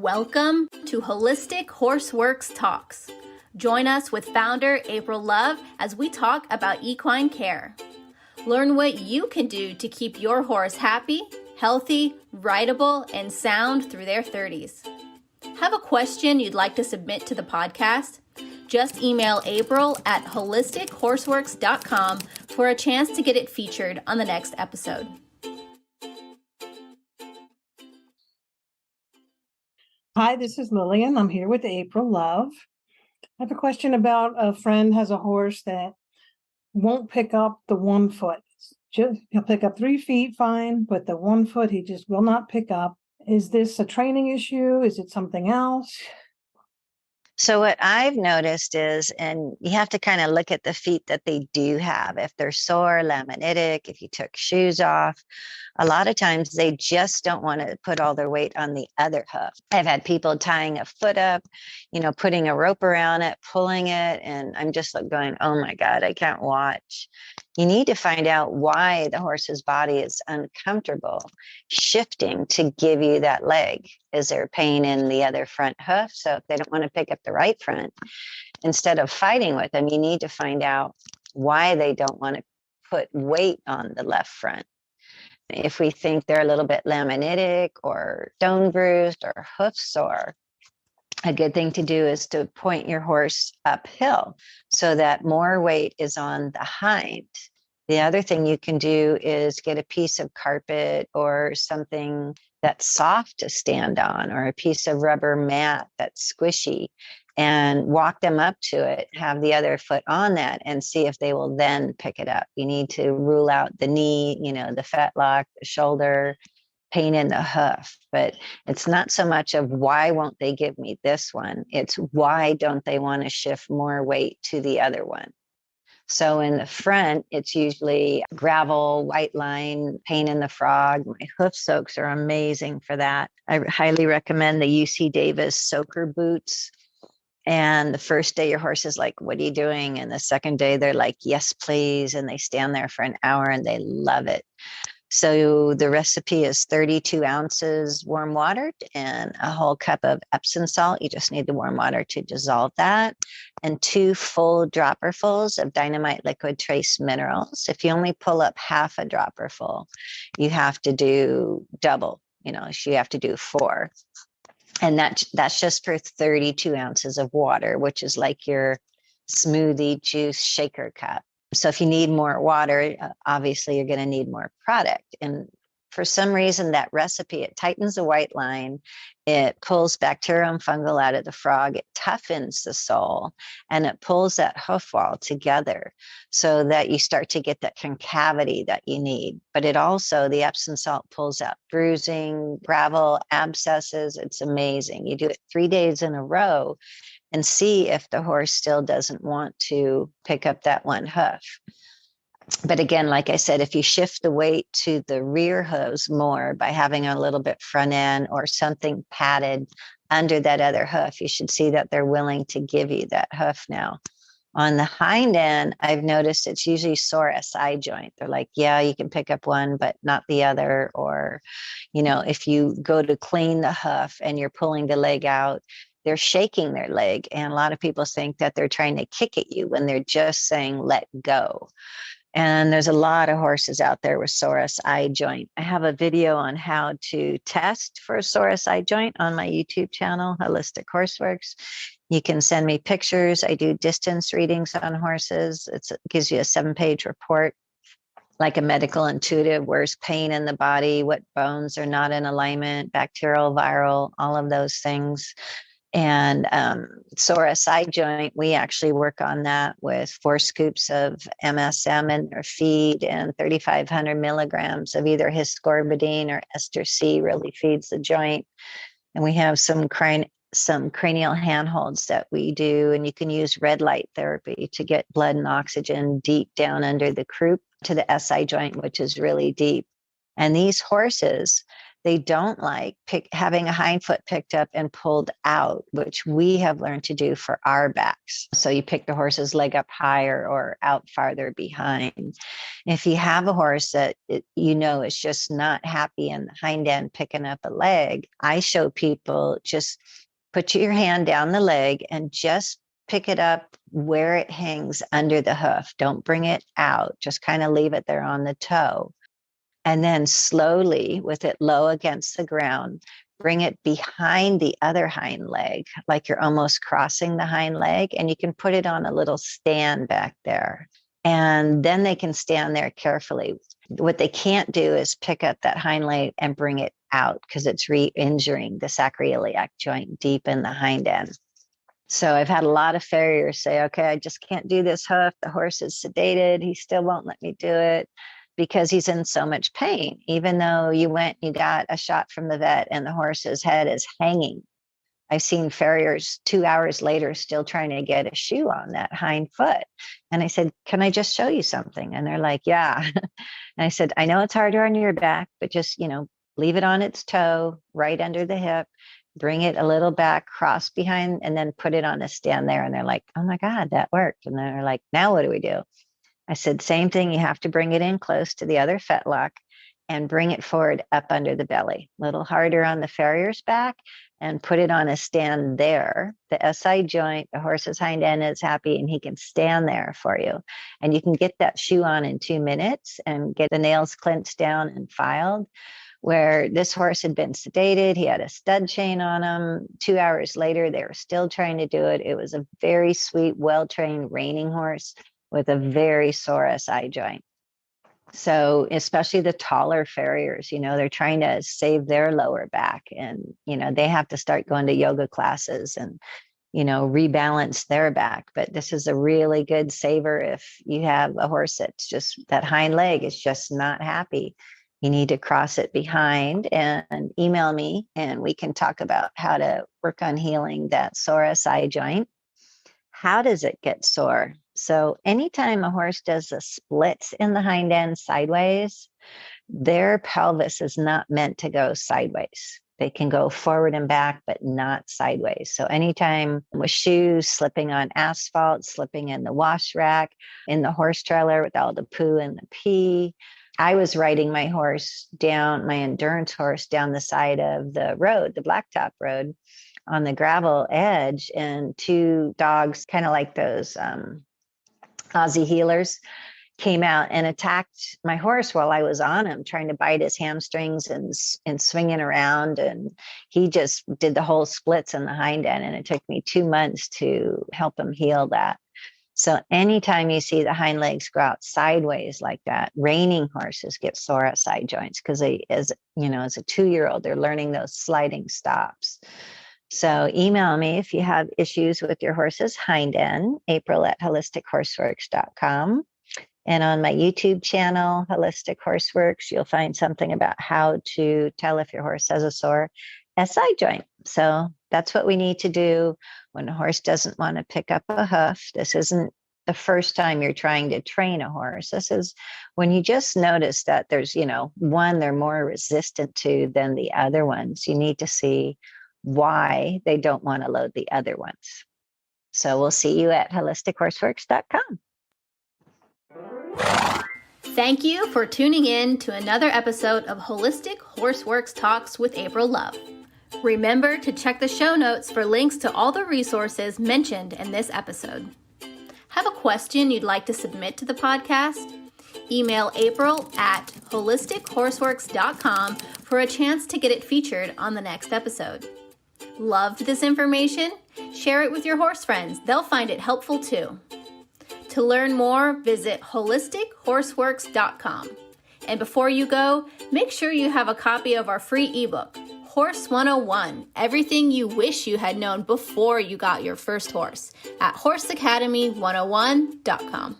Welcome to Holistic Horseworks Talks. Join us with founder April Love as we talk about equine care. Learn what you can do to keep your horse happy, healthy, rideable, and sound through their 30s. Have a question you'd like to submit to the podcast? Just email April at holistichorseworks.com for a chance to get it featured on the next episode. Hi, this is Lillian. I'm here with April Love. I have a question about a friend has a horse that won't pick up the 1 foot. He'll pick up 3 feet fine, but the 1 foot he just will not pick up. Is this a training issue? Is it something else? So what I've noticed is, and you have to kind of look at the feet that they do have. If they're sore, laminitic, if you took shoes off, a lot of times they just don't want to put all their weight on the other hoof. I've had people tying a foot up, putting a rope around it, pulling it, and I'm just like going, oh my God, I can't watch. You need to find out why the horse's body is uncomfortable shifting to give you that leg. Is there pain in the other front hoof? So if they don't want to pick up the right front, instead of fighting with them, you need to find out why they don't want to put weight on the left front. If we think they're a little bit laminitic or stone bruised or hoof sore, a good thing to do is to point your horse uphill so that more weight is on the hind. The other thing you can do is get a piece of carpet or something that's soft to stand on, or a piece of rubber mat that's squishy, and walk them up to it, have the other foot on that, and see if they will then pick it up. You need to rule out the knee, the fetlock, the shoulder, pain in the hoof. But it's not so much of why won't they give me this one, it's why don't they want to shift more weight to the other one. So in the front, it's usually gravel, white line, pain in the frog. My hoof-soaks are amazing for that. I highly recommend the UC Davis soaker boots. And the first day your horse is like, what are you doing? And the second day they're like, yes, please. And they stand there for an hour and they love it. So the recipe is 32 ounces warm water and a whole cup of Epsom salt. You just need the warm water to dissolve that. And 2 full dropperfuls of Dynamite liquid trace minerals. If you only pull up half a dropper full, you have to do double. So you have to do 4. And that's just for 32 ounces of water, which is like your smoothie juice shaker cup. So if you need more water, obviously you're going to need more product. And for some reason, that recipe, it tightens the white line, it pulls bacterial and fungal out of the frog, it toughens the sole, and it pulls that hoof wall together so that you start to get that concavity that you need. But it also, the Epsom salt pulls out bruising, gravel, abscesses. It's amazing. You do it 3 days in a row and see if the horse still doesn't want to pick up that one hoof. But again, like I said, if you shift the weight to the rear hooves more by having a little bit front end or something padded under that other hoof, you should see that they're willing to give you that hoof now. On the hind end, I've noticed it's usually sore SI joint. They're like, yeah, you can pick up one, but not the other. Or, if you go to clean the hoof and you're pulling the leg out, they're shaking their leg. And a lot of people think that they're trying to kick at you when they're just saying, let go. And there's a lot of horses out there with sore SI joint. I have a video on how to test for a sore SI joint on my YouTube channel, Holistic Horseworks. You can send me pictures. I do distance readings on horses. It gives you a 7-page report, like a medical intuitive, where's pain in the body, what bones are not in alignment, bacterial, viral, all of those things. And sore SI joint, we actually work on that with 4 scoops of MSM in their feed and 3,500 milligrams of either hiscorbidine or ester C really feeds the joint. And we have some cranial handholds that we do, and you can use red light therapy to get blood and oxygen deep down under the croup to the SI joint, which is really deep. And these horses, They don't like having a hind foot picked up and pulled out, which we have learned to do for our backs. So you pick the horse's leg up higher or out farther behind. If you have a horse that is just not happy in the hind end picking up a leg, I show people just put your hand down the leg and just pick it up where it hangs under the hoof. Don't bring it out. Just kind of leave it there on the toe. And then slowly, with it low against the ground, bring it behind the other hind leg, like you're almost crossing the hind leg. And you can put it on a little stand back there. And then they can stand there carefully. What they can't do is pick up that hind leg and bring it out, because it's re-injuring the sacroiliac joint deep in the hind end. So I've had a lot of farriers say, okay, I just can't do this hoof. The horse is sedated. He still won't let me do it because he's in so much pain, even though you got a shot from the vet and the horse's head is hanging. I've seen farriers 2 hours later still trying to get a shoe on that hind foot. And I said, can I just show you something? And they're like, yeah. And I said, I know it's harder on your back, but just, leave it on its toe right under the hip, bring it a little back, cross behind, and then put it on a stand there. And they're like, oh my God, that worked. And they're like, now what do we do? I said, same thing. You have to bring it in close to the other fetlock and bring it forward up under the belly, a little harder on the farrier's back, and put it on a stand there. The SI joint, the horse's hind end is happy, and he can stand there for you. And you can get that shoe on in 2 minutes and get the nails clinched down and filed. Where this horse had been sedated, he had a stud chain on him. 2 hours later, they were still trying to do it. It was a very sweet, well-trained reining horse with a very sore SI joint. So especially the taller farriers, they're trying to save their lower back, and, they have to start going to yoga classes and, rebalance their back. But this is a really good saver if you have a horse that's just, that hind leg is just not happy. You need to cross it behind and email me, and we can talk about how to work on healing that sore SI joint. How does it get sore? So anytime a horse does a splits in the hind end sideways, their pelvis is not meant to go sideways. They can go forward and back, but not sideways. So anytime with shoes, slipping on asphalt, slipping in the wash rack, in the horse trailer with all the poo and the pee. I was riding my endurance horse down the side of the road, the blacktop road, on the gravel edge, and 2 dogs, kind of like those Aussie healers, came out and attacked my horse while I was on him, trying to bite his hamstrings and swinging around. And he just did the whole splits in the hind end. And it took me 2 months to help him heal that. So anytime you see the hind legs go out sideways like that, reining horses get sore SI joints because as a 2-year-old, they're learning those sliding stops. So email me if you have issues with your horse's hind end, April@holistichorseworks.com. And on my YouTube channel, Holistic Horseworks, you'll find something about how to tell if your horse has a sore SI joint. So that's what we need to do when a horse doesn't want to pick up a hoof. This isn't the first time you're trying to train a horse. This is when you just notice that there's, one they're more resistant to than the other ones. You need to see why they don't want to load the other ones. So we'll see you at holistichorseworks.com. Thank you for tuning in to another episode of Holistic Horseworks Talks with April Love. Remember to check the show notes for links to all the resources mentioned in this episode. Have a question you'd like to submit to the podcast? Email April@holistichorseworks.com for a chance to get it featured on the next episode. Loved this information? Share it with your horse friends. They'll find it helpful too. To learn more, visit holistichorseworks.com. And before you go, make sure you have a copy of our free ebook, Horse 101, Everything You Wish You Had Known Before You Got Your First Horse, at horseacademy101.com.